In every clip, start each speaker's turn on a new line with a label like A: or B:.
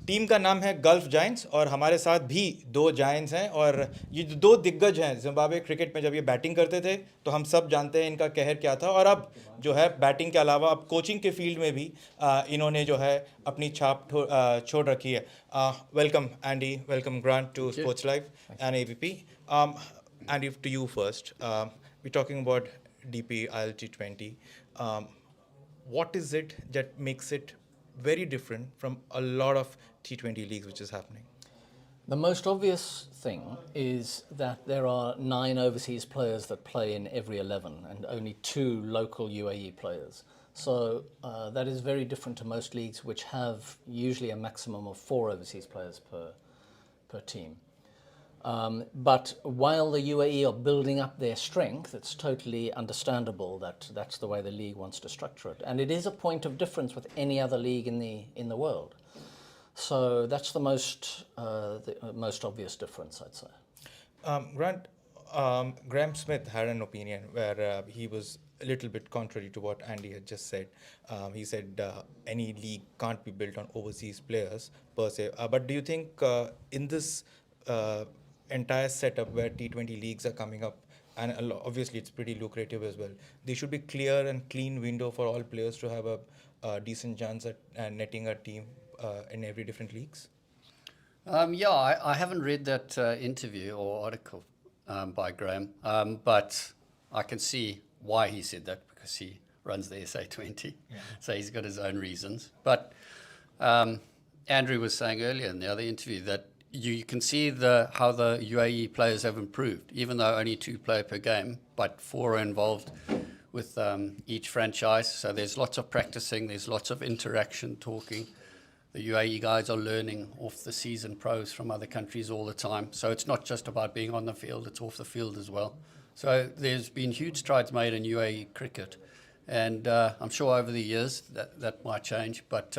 A: Team का नाम है गल्फ जायंट्स और हमारे साथ भी दो जायंट्स हैं और ये दो दिग्गज हैं जिम्बाब्वे क्रिकेट में। जब ये बैटिंग करते थे तो हम सब जानते हैं इनका कहर क्या था, और अब जो है बैटिंग के अलावा अब कोचिंग के फील्ड में भी इन्होंने जो है अपनी छाप छोड़ रखी है। Welcome Andy, welcome Grant to sports live and ABP. Andy, to you first. We're talking about DPIL T20. What is it that makes it very different from a lot of T20 leagues which is happening?
B: The most obvious thing is that there are 9 overseas players that play in every 11 and only 2 local UAE players. So that is very different to most leagues which have usually a maximum of 4 overseas players per team. But while the UAE are building up their strength, it's totally understandable that that's the way the league wants to structure it. And it is a point of difference with any other league in the world. So that's the most obvious difference, I'd say.
A: Grant, Graham Smith had an opinion where he was a little bit contrary to what Andy had just said. He said any league can't be built on overseas players per se. But do you think in this entire setup where T20 leagues are coming up, and obviously it's pretty lucrative as well, there should be clear and clean window for all players to have a decent chance at netting a team in every different leagues?
C: I haven't read that interview or article by Graham, but I can see why he said that because he runs the SA20, so he's got his own reasons. But Andrew was saying earlier in the other interview that you can see how the UAE players have improved, even though only 2 play per game, but 4 are involved with each franchise. So there's lots of practicing, there's lots of interaction, talking. The UAE guys are learning off the seasoned pros from other countries all the time. So it's not just about being on the field, it's off the field as well. So there's been huge strides made in UAE cricket. And I'm sure over the years that might change. But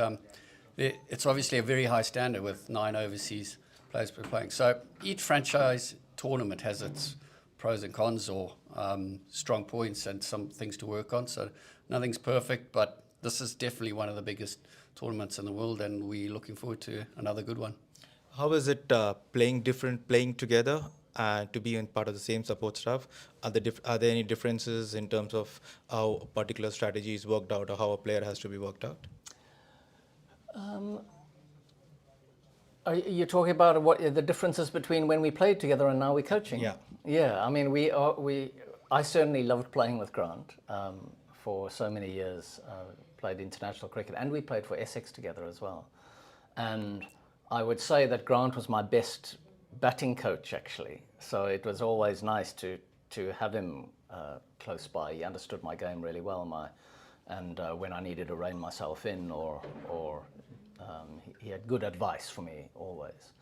C: it's obviously a very high standard with 9 overseas players per playing. So each franchise tournament has its pros and cons or strong points and some things to work on. So nothing's perfect, but this is definitely one of the biggest tournaments in the world, and we're looking forward to another good one.
A: How is it playing together to be in part of the same support staff? Are there any differences in terms of how a particular strategy is worked out or how a player has to be worked out?
B: Are you talking about what the differences between when we played together and now we're coaching? Yeah. I mean, I certainly loved playing with Grant for so many years. Played international cricket, and we played for Essex together as well. And I would say that Grant was my best batting coach, actually. So it was always nice to have him close by. He understood my game really well, and when I needed to rein myself in, or he had good advice for me always.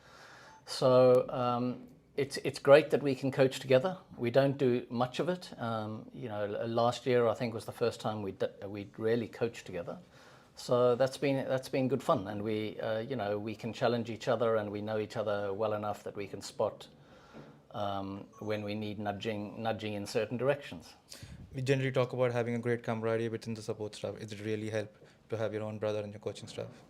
B: So it's great that we can coach together. We don't do much of it. Last year I think was the first time we really coached together. So that's been good fun, and we can challenge each other, and we know each other well enough that we can spot when we need nudging in certain directions.
A: We generally talk about having a great camaraderie within the support staff. Does it really help to have your own brother in your coaching staff?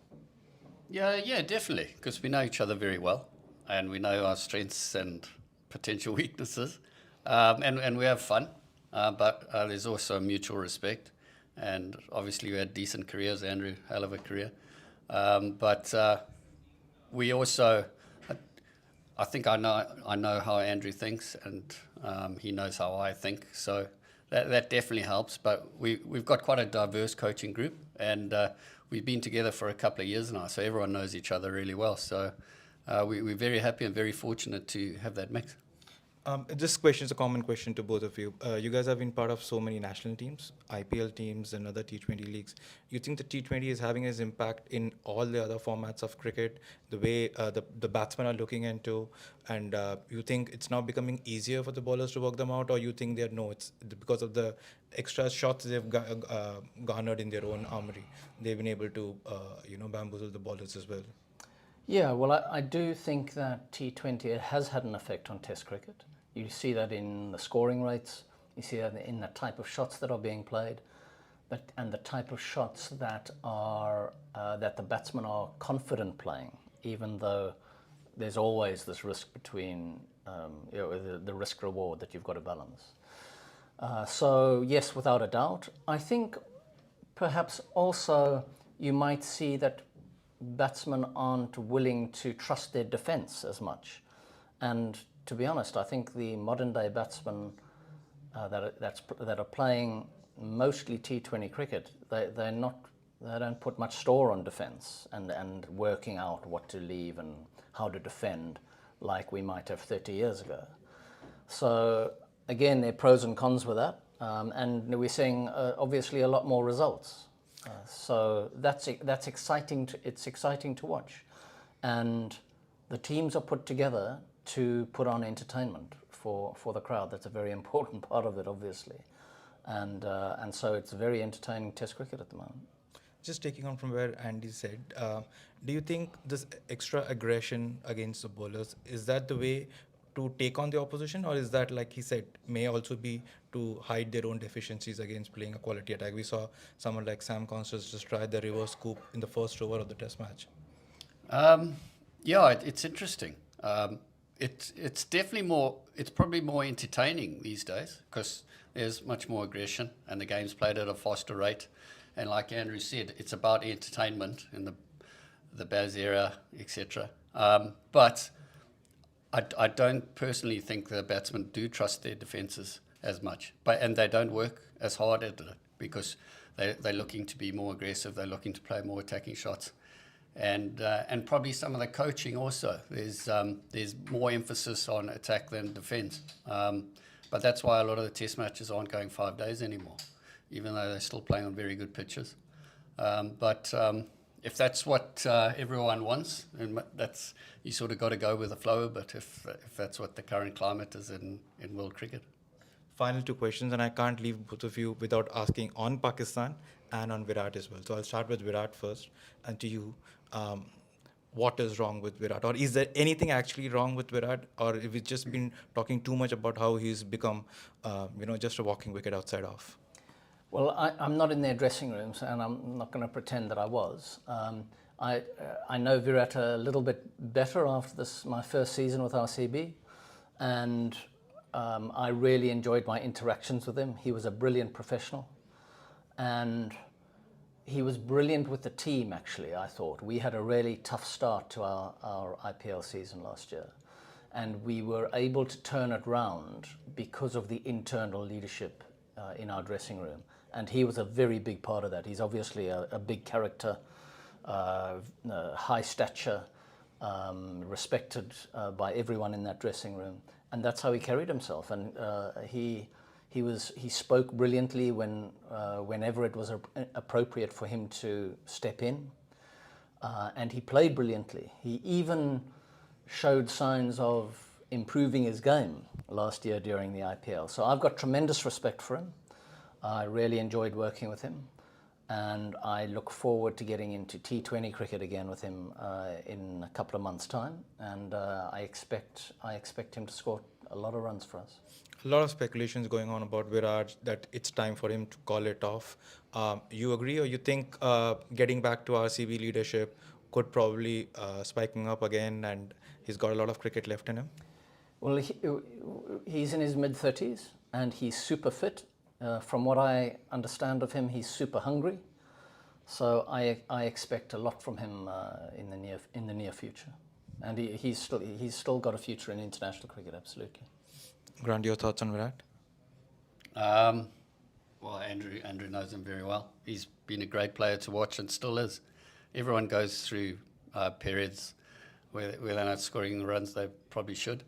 C: Yeah, definitely, because we know each other very well, and we know our strengths and potential weaknesses, and we have fun, but there's also mutual respect, and obviously we had decent careers. Andrew, hell of a career, but we also, I think I know how Andrew thinks, and he knows how I think, so that definitely helps. But we've got quite a diverse coaching group, and we've been together for a couple of years now, so everyone knows each other really well. So we're very happy and very fortunate to have that mix.
A: This question is a common question to both of you. You guys have been part of so many national teams, IPL teams, and other T20 leagues. You think the T20 is having its impact in all the other formats of cricket, the way the batsmen are looking into, and you think it's now becoming easier for the bowlers to work them out, or you think it's because of the extra shots they've garnered in their own armory, they've been able to bamboozle the bowlers as well?
B: Yeah, well, I do think that T20 has had an effect on Test cricket. You see that in the scoring rates, you see that in the type of shots that are being played, and the type of shots that the batsmen are confident playing. even though there's always this risk between the risk reward that you've got to balance. So yes, without a doubt. I think perhaps also you might see that batsmen aren't willing to trust their defence as much. And to be honest, I think the modern day batsmen that are playing mostly T20 cricket, they don't put much store on defence and working out what to leave and how to defend like we might have 30 years ago. So again, there are pros and cons with that, and we're seeing obviously a lot more results. So that's exciting. It's exciting to watch, and the teams are put together to put on entertainment for the crowd. That's a very important part of it, obviously, and so it's very entertaining Test cricket at the moment.
A: Just taking on from where Andy said, do you think this extra aggression against the bowlers, is that the way to take on the opposition, or is that, like he said, may also be to hide their own deficiencies against playing a quality attack? We saw someone like Sam Constance just try the reverse scoop in the first over of the Test match.
C: Yeah, it's interesting. It's definitely more. It's probably more entertaining these days because there's much more aggression and the game's played at a faster rate. And like Andrew said, it's about entertainment in the Baz era, etc. But I don't personally think the batsmen do trust their defences as much, and they don't work as hard at it because they're looking to be more aggressive. They're looking to play more attacking shots, and probably some of the coaching also. There's more emphasis on attack than defence, but that's why a lot of the Test matches aren't going 5 days anymore, even though they're still playing on very good pitches. But if that's what everyone wants, and that's, you sort of got to go with the flow a bit if that's what the current climate is in world cricket.
A: Final 2 questions, and I can't leave both of you without asking on Pakistan and on Virat as well. So I'll start with Virat first, and to you, what is wrong with Virat? Or is there anything actually wrong with Virat? Or have we just been talking too much about how he's become, just a walking wicket outside off?
B: Well, I'm not in their dressing rooms, and I'm not going to pretend that I was. I know Virat a little bit better after my first season with RCB, and I really enjoyed my interactions with him. He was a brilliant professional, and he was brilliant with the team, actually, I thought. We had a really tough start to our IPL season last year, and we were able to turn it round because of the internal leadership in our dressing room. And he was a very big part of that. He's obviously a big character, high stature, respected by everyone in that dressing room. And that's how he carried himself. And he spoke brilliantly whenever it was appropriate for him to step in. And he played brilliantly. He even showed signs of improving his game last year during the IPL. So I've got tremendous respect for him. I really enjoyed working with him, and I look forward to getting into T20 cricket again with him in a couple of months' time, and I expect him to score a lot of runs for us.
A: A lot of speculations going on about Virat, that it's time for him to call it off. You agree, or you think getting back to RCB leadership could probably spike him up again, and he's got a lot of cricket left in him?
B: Well, he's in his mid-30s, and he's super fit. From what I understand of him, he's super hungry. So I expect a lot from him in the near future, and he's still got a future in international cricket, absolutely.
A: Grant, your thoughts on Virat?
C: Well, Andrew knows him very well. He's been a great player to watch and still is. Everyone goes through periods where they're not scoring the runs they probably should.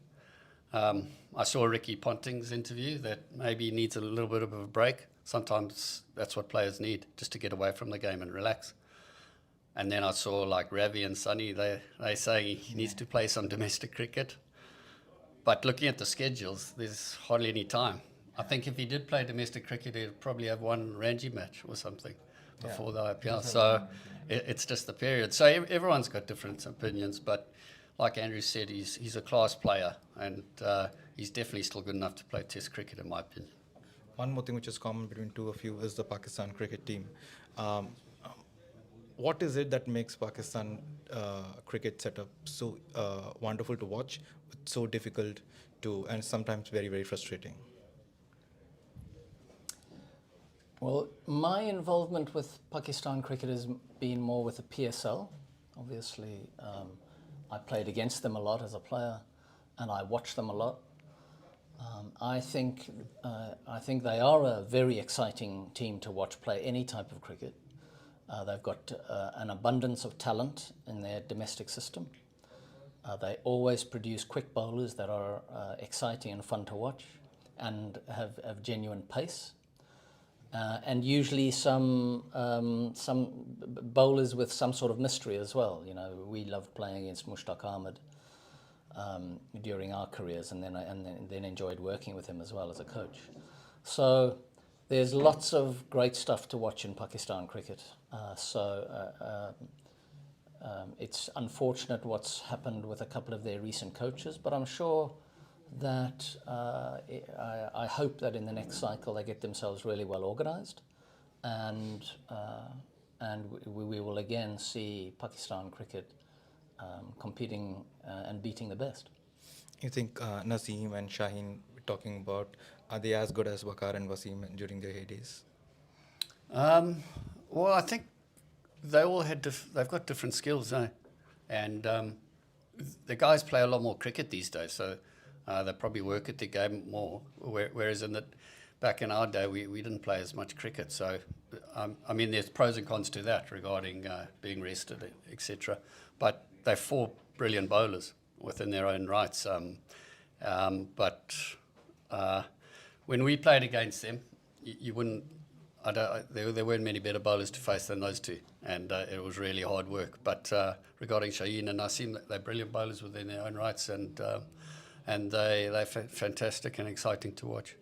C: I saw Ricky Ponting's interview that maybe he needs a little bit of a break. Sometimes that's what players need, just to get away from the game and relax. And then I saw like Ravi and Sunny, they say he needs to play some domestic cricket. But looking at the schedules, there's hardly any time. I think if he did play domestic cricket, he'd probably have one Ranji match or something before the IPL. So it's just the period. So everyone's got different opinions, but like Andrew said, he's a class player, and he's definitely still good enough to play Test cricket, in my opinion.
A: One more thing which is common between two of you is the Pakistan cricket team. what is it that makes Pakistan cricket setup so wonderful to watch, but so difficult to, and sometimes very, very frustrating?
B: Well, my involvement with Pakistan cricket has been more with the PSL. Obviously, I played against them a lot as a player, and I watched them a lot. I think they are a very exciting team to watch play any type of cricket. They've got an abundance of talent in their domestic system. They always produce quick bowlers that are exciting and fun to watch, and have genuine pace. And usually some bowlers with some sort of mystery as well. You know, we loved playing against Mushtaq Ahmed during our careers, and then enjoyed working with him as well as a coach. So there's lots of great stuff to watch in Pakistan cricket. It's unfortunate what's happened with a couple of their recent coaches, but I'm sure that I hope that in the next cycle they get themselves really well organised, and we will again see Pakistan cricket competing and beating the best.
A: You think Naseem and Shaheen, talking about, are they as good as Waqar and Wasim during their heydays?
C: Well, I think they all had they've got different skills, and the guys play a lot more cricket these days, so they probably work at the game more. Whereas back in our day, we didn't play as much cricket. So, I mean, there's pros and cons to that regarding being rested, etc. But they're 4 brilliant bowlers within their own rights. But when we played against them, you wouldn't. There weren't many better bowlers to face than those two, and it was really hard work. But regarding Shaheen and Naseem, they're brilliant bowlers within their own rights, and they're fantastic and exciting to watch.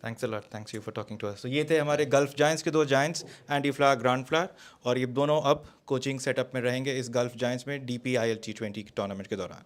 A: Thanks a lot. Thanks you for talking to us. So ये थे हमारे gulf giants के 2 giants, Andy flower, grand flower, और ये दोनों अब coaching setup में रहेंगे इस गल्फ जायंट्स में DPIL T20 टूर्नामेंट के दौरान.